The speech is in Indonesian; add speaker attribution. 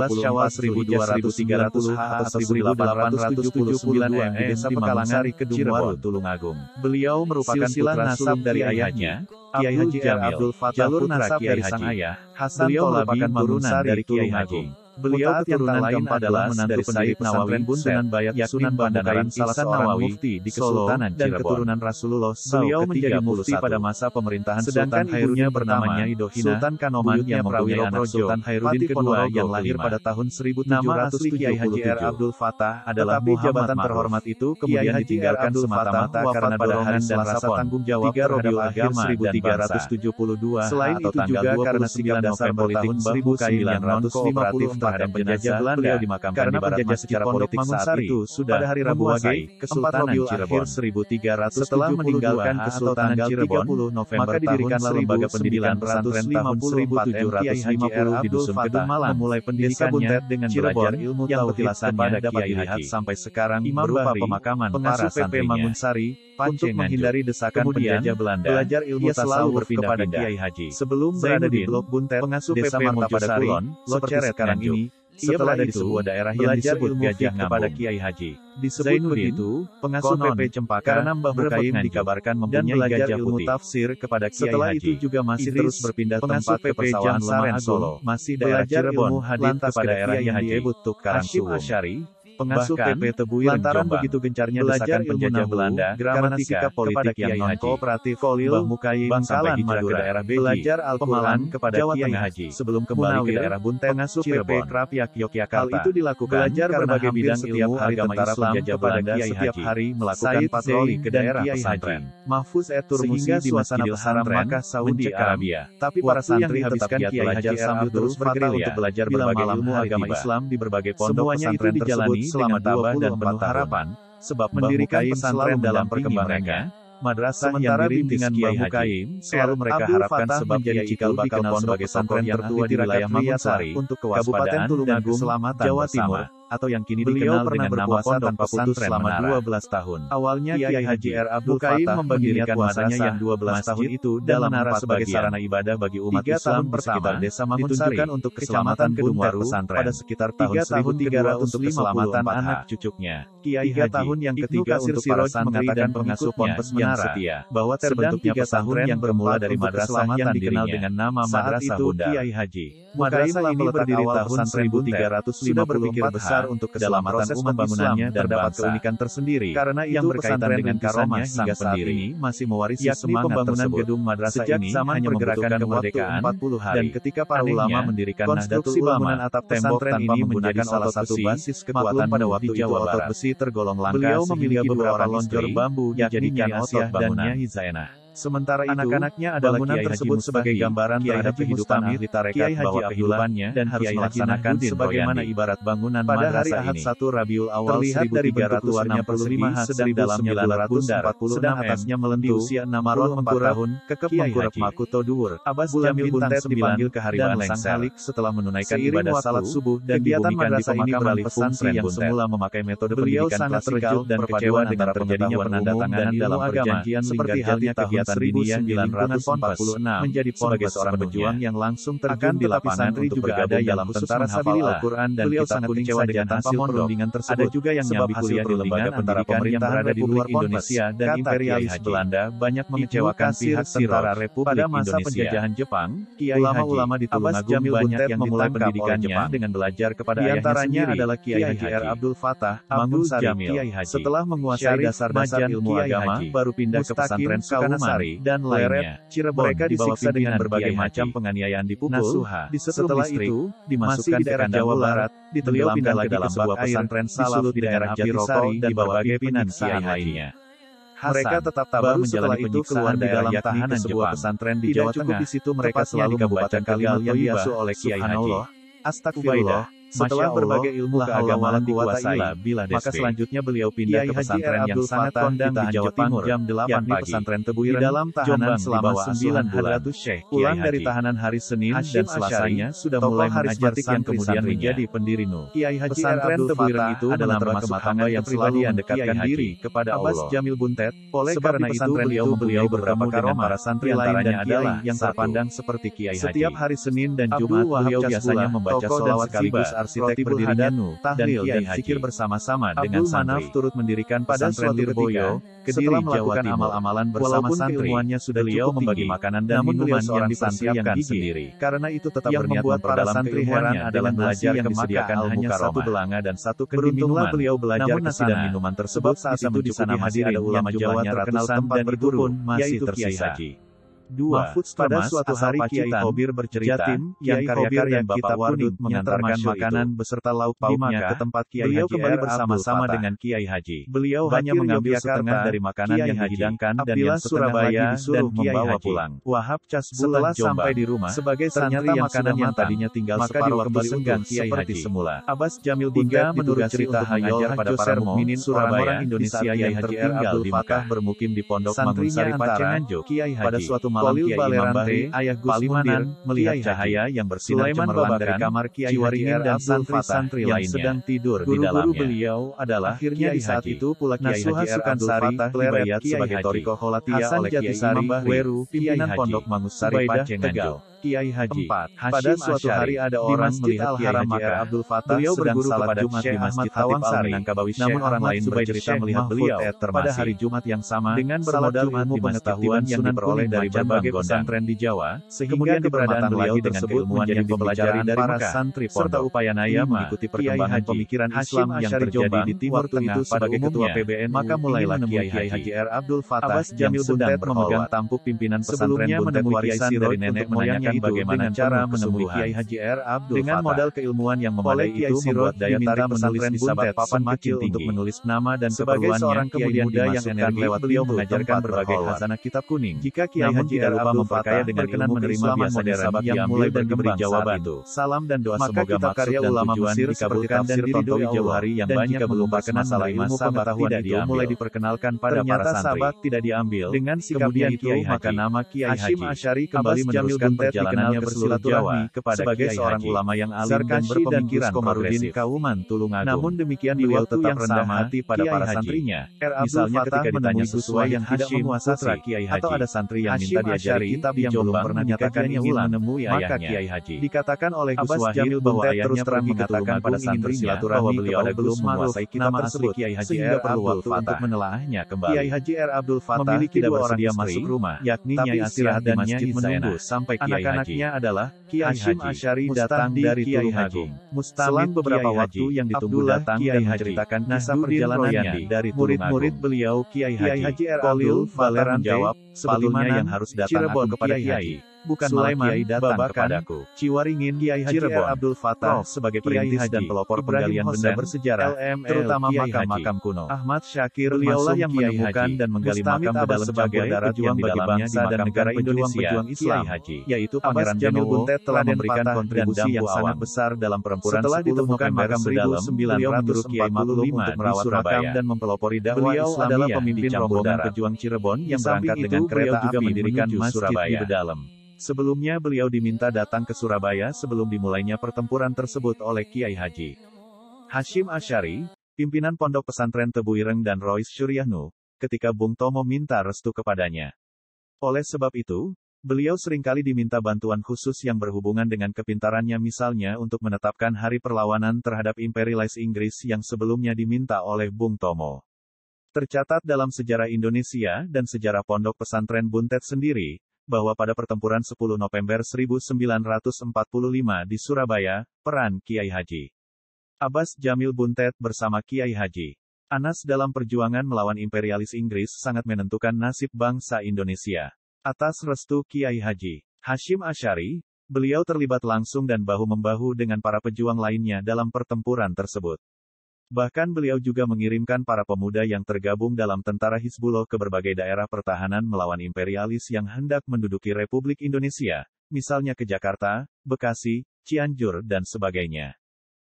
Speaker 1: 12 Syawal 1230 atau 1879 di Desa Pekalangan, Cirebon, Tulungagung. Beliau merupakan putra sulung dari ayahnya, Kiai Haji Abdul Fatah, jalur nasab dari sang ayah, beliau merupakan turunan dari Kiai Haji. Beliau keturunan lain adalah menantu Sayyid Nawawi Sunan Bayat Sunan Bandanaran, salah seorang mufti di Kesultanan Cirebon, dan keturunan Rasulullah. Beliau menjadi mufti pada masa pemerintahan Sultan Khairuddin bernama Idohina, Sultan Kanoman yang mempunyai anak Sultan Khairuddin kedua yang lahir pada tahun 1777. Nama asli Kiai Haji Abdul Fatah adalah jabatan terhormat itu kemudian ditinggalkan semata-mata karena dorongan dan rasa tanggung jawab terhadap agama 1372. Selain itu juga karena 9 November tahun 1950 terhadap penjajah Belanda, beliau dimakamkan karena penjajah secara politik saat itu sudah pada hari Rabu Wage, Kesultanan Cirebon. 1372 setelah meninggalkan Kesultanan Cirebon, maka didirikanlah lembaga pendidikan pesantren tahun 1750 di Dusun Kedung Malang, memulai pendidikannya dengan belajar ilmu tauhid kepada Kiai Haji sampai sekarang berupa pemakaman para santrinya. Mangunsari, untuk menghindari desakan penjajah Belanda, belajar ilmu tasawuf kepada Kiai Haji. Sebelum berada di Blok Buntet, pengasuh Desa Martapadasari, Loceret sekarang ini, setelah di sebuah daerah yang disebut Gajah kepada Kiai Haji. Disebut begitu, pengasuh PP Cempaka karena Mbah Bukaim dikabarkan mempunyai gajah ilmu tafsir kepada Kiai Haji. Setelah itu juga masih terus berpindah tempat ke Persawahan Lama Solo, masih daerah Cirebon, lantas ke daerah yang diebut Karangsuwung. Asyari, pengasuh PP Tebuireng, lantaran begitu gencarnya desakan penjajah Belanda, gramatika politik yang non-kooperatif, Mbah Mukaim sampai hijrah ke daerah Beji, belajar Al-Quran kepada Kiai Haji. Sebelum kembali ke daerah Buntet, pengasuh PP Krapyak Yogyakarta. Hal itu dilakukan belajar berbagai bidang ilmu agama Islam kepada Kiai Haji. Setiap hari melakukan patroli ke daerah pesantren. Mahfuz Turmusi di Masjidil Haram Makkah, Saudi Arabia. Tapi para santri habiskan Kiai Haji sambil terus bergerilya untuk belajar berbagai ilmu agama Islam di berbagai pondok pesantren tersebut selama tabah dan penuh harapan, sebab mendirikan pesantren dalam perkembangannya. Madrasah yang dirintis Kiai Haji selalu mereka harapkan sebab menjadi cikal bakal pondok pesantren tertua di wilayah Mangunsari untuk kewaspadaan dan keselamatan Jawa Timur, atau yang kini dikenal dengan nama Pondok Pesantren selama 12 tahun. Awalnya Kiai Haji Abdul Fatah mendirikan masanya yang 12 tahun itu dalam Menara sebagai sarana ibadah bagi umat Islam bersekitar Desa Mangunsari untuk keselamatan Kedungwaru pada sekitar tahun 1300 untuk keselamatan anak cucunya. Kiai Haji tahun yang ketiga untuk para santri dan pengasuh Ponpes yang setia, bahwa terbentuknya pesantren yang bermula dari madrasah yang dikenal dengan nama Madrasah Bunda Kiai Haji. Madrasah ini berdiri tahun 1350 sudah berpikir besar untuk keselamatan umat bangunannya dan terdapat keunikan tersendiri karena yang berkaitan dengan karomah hingga saat ini masih mewarisi semangat pembangunan gedung madrasah ini hanya membutuhkan kemerdekaan 40 hari dan ketika para ulama mendirikan Nahdlatul Ulama atap tembok tanpa menggunakan salah satu basis kekuatan pada waktu itu otot besi tergolong langka. Beliau memiliki beberapa lonjor bambu yang dijadikan otot bangunnya Hizaenah. Sementara itu, anak-anaknya adalah bangunan tersebut sebagai gambaran terhadap kehidupan ahli tarekat bahwa kehidupannya dan harus melaksanakan sebagaimana ibarat bangunan pada hari Ahad 1 Rabiul Awal 1365 sedang dalamnya bulan bundar, sedang atasnya melentur usia 6 tahun, kekep mengkurep makuto duur. Abbas Jamil Buntet dipanggil ke hariban Lengsalik setelah menunaikan ibadah salat subuh dan dibumikan di pemakaman pesantren yang semula memakai metode pendidikan klasikal dan kecewa dengan terjadinya penandatanganan dalam perjanjian seperti halnya kegiatan 1946 menjadi sebagai seorang pejuang yang langsung terjun di lapangan untuk bergabung dalam tentara Sabilillah Al-Quran dan kitab kuning dengan hasil perundingan tersebut. Ada juga yang nyambi kuliah di lembaga pendidikan yang berada di luar Indonesia dan imperialis Belanda banyak mengecewakan pihak tentara Republik pada masa penjajahan Jepang. Ulama-ulama di Tulungagung banyak yang memulai pendidikannya dengan belajar kepada ayahnya sendiri. Adalah Kiai Haji Abdul Fatah Mangunsari. Setelah menguasai dasar-dasar ilmu agama, baru pindah ke pesantren Sukanasari dan lainnya. Cirebon mereka dibawa dengan berbagai macam penganiayaan dipukul, setelah itu dimasukkan ke kandang Jawa Barat, ditenggelamkan lagi ke dalam sebuah pesantren salaf di daerah Jatisari dan berbagai peniksaan lainnya. Mereka tetap tabah menjalani penyiksaan di dalam tahanan sebuah pesantren di Jawa Tengah. Di situ mereka selalu membacakan kalimat thayyibah oleh Kiai Haji. Astagfirullah. Setelah berbagai ilmu keagamaan dikuasai, maka selanjutnya beliau pindah ke pesantren yang sangat kondang di Jawa Timur, jam 8 pagi, pesantren Tebuireng, di dalam tahanan selama 9 bulan. Pulang dari tahanan hari Senin dan Selasanya, sudah mulai mengajar yang kemudian menjadi pendiri NU. Pesantren Tebuireng itu adalah termasuk hamba yang pribadi yang dekatkan diri kepada Allah. Jamil Buntet, oleh karena itu beliau beberapa karomah para santri lain dan adalah yang terpandang seperti Kiai Haji. Setiap hari Senin dan Jumat, beliau biasanya membaca sholawat sekaligus arsitek berdirinya Nu, tahlil dan zikir bersama-sama dengan santri. Abdul Manaf turut mendirikan pesantren Lirboyo, Kediri, Jawa Timur. Amal-amalan bersama santri, ilmuannya sudah beliau membagi makanan dan minuman yang dipersiapkan sendiri. Karena itu tetap berniat memperdalam santri heran adalah belajar yang disediakan hanya satu belanga dan satu kendi minuman. Beliau belajar nasi dan minuman tersebut saat itu di sana masih ada ulama Jawa terkenal tempat berguru, masih tersisa. 2. Pada suatu hari Kiai Khobir bercerita, yang karya-karya Bapak Wardud mengantarkan makanan beserta lauk pauknya ke tempat Kiai Haji kembali bersama-sama dengan Kiai Haji. Beliau hanya mengambil setengah dari makanan yang dihidangkan dan yang setengah lagi disuruh membawa pulang. Wahab setelah sampai di rumah, sebagai santri yang makanan yang tadinya tinggal separuh kembali senggang seperti semula. Abbas Jamil Buntet menurut cerita mengajar pada para mukminin orang-orang Indonesia yang tertinggal di Mekah bermukim di Pondok Mangunsari Pacenganjuk. Pada suatu malam Kiai Imam Bahri, Ayah Gus Limanan, melihat cahaya yang bersinar cemerlang dari kamar Kiai Waringin dan santri-santri yang sedang tidur di dalamnya. Guru beliau adalah akhirnya di saat itu pula Kiai Haji Abdul Fatah dibayat sebagai Toriko Kholatia oleh Kiai Imam Bahri, pimpinan Pondok Mangunsari Pacenganjuk. Kiai Haji. 4. Pada suatu hari ada orang melihat Kiai Haji Abdul Fatah sedang salat Jumat di Masjid Hatip Al-Minangkabawi. Namun orang lain bercerita melihat beliau pada hari Jumat yang sama dengan bermodal ilmu pengetahuan yang diperoleh dari berbagai pesantren di Jawa, sehingga keberadaan beliau dengan keilmuan yang dipelajari dari para santri serta upaya naya mengikuti perkembangan pemikiran Islam yang terjadi di Timur Tengah sebagai ketua PBNU. Maka mulailah Kiai Haji Abdul Fatah yang sedang memegang tampuk pimpinan pesantren Buntet warisan dari nenek moyangnya bagaimana cara menemui Kiai Haji Abdul dengan modal keilmuan yang memadai itu membuat daya tarik pesantren Buntet papan kecil untuk menulis nama dan keperluannya. Kemudian yang energi lewat beliau mengajarkan berbagai khazanah kitab kuning. Jika Kiai Haji Abdul berkaya dengan berkenan menerima biasanya yang mulai berkembang jawaban itu. Salam dan doa semoga maksud dan tujuan dikabulkan dan Ridho Jauhari yang banyak belum berkenan masalah ilmu pengetahuan itu mulai diperkenalkan pada para santri. Tidak diambil dengan sikapnya itu maka nama Kiai Hashim Asy'ari kembali meneruskan perjalanannya bersilaturahmi sebagai seorang ulama yang alim dan berpemikiran progresif. Kauman Tulungagung. Namun demikian beliau tetap rendah hati pada para santrinya. Misalnya ketika ditanya sesuai yang tidak menguasai Kiai Haji, atau ada santri yang minta diajari kitab yang belum pernah nyatakan ingin menemui ayahnya. Kiai Haji dikatakan oleh Gus Wahil bahwa ayahnya terus mengatakan pada santri bahwa beliau belum menguasai kitab tersebut sehingga perlu waktu untuk menelaahnya kembali. Kiai Haji Abdul Fatah memiliki dua orang yang masuk rumah, yakni Nyai Asirah dan masjid menunggu sampai Kiai Haji adalah Kiai Hashim Asy'ari datang dari Kiai Haji. Selang beberapa waktu yang ditunggu datang dan menceritakan kisah perjalanannya dari murid-murid beliau Kiai Haji Kolil Baler menjawab, sebetulnya yang harus datang aku kepada Kiai, bukan Sulaiman Kiai datang kepadaku. Ciwaringin Kiai Haji Abdul Fatah sebagai perintis dan pelopor penggalian benda bersejarah, terutama makam-makam kuno. Ahmad Syakir beliaulah yang menemukan dan menggali makam bedalam sebagai pejuang bagi bangsa dan negara Indonesia, Islam, yaitu Pangeran Jamil Buntet telah memberikan kontribusi yang sangat besar dalam pertempuran 10 November 1945 untuk merawat makam dan mempelopori dakwah Islamiyah. Beliau adalah pemimpin rombongan pejuang Cirebon yang berangkat dengan kereta api mendirikan masjid di Bedalam. Sebelumnya beliau diminta datang ke Surabaya sebelum dimulainya pertempuran tersebut oleh Kiai Haji Hashim Asy'ari, pimpinan Pondok Pesantren Tebu Ireng dan Rois Syuriahnu, ketika Bung Tomo minta restu kepadanya. Oleh sebab itu, beliau seringkali diminta bantuan khusus yang berhubungan dengan kepintarannya, misalnya untuk menetapkan hari perlawanan terhadap imperialis Inggris yang sebelumnya diminta oleh Bung Tomo. Tercatat dalam sejarah Indonesia dan sejarah Pondok Pesantren Buntet sendiri, bahwa pada pertempuran 10 November 1945 di Surabaya, peran Kiai Haji Abbas Jamil Buntet bersama Kiai Haji Anas dalam perjuangan melawan imperialis Inggris sangat menentukan nasib bangsa Indonesia. Atas restu Kiai Haji Hashim Asy'ari, beliau terlibat langsung dan bahu-membahu dengan para pejuang lainnya dalam pertempuran tersebut. Bahkan beliau juga mengirimkan para pemuda yang tergabung dalam tentara Hizbullah ke berbagai daerah pertahanan melawan imperialis yang hendak menduduki Republik Indonesia, misalnya ke Jakarta, Bekasi, Cianjur dan sebagainya.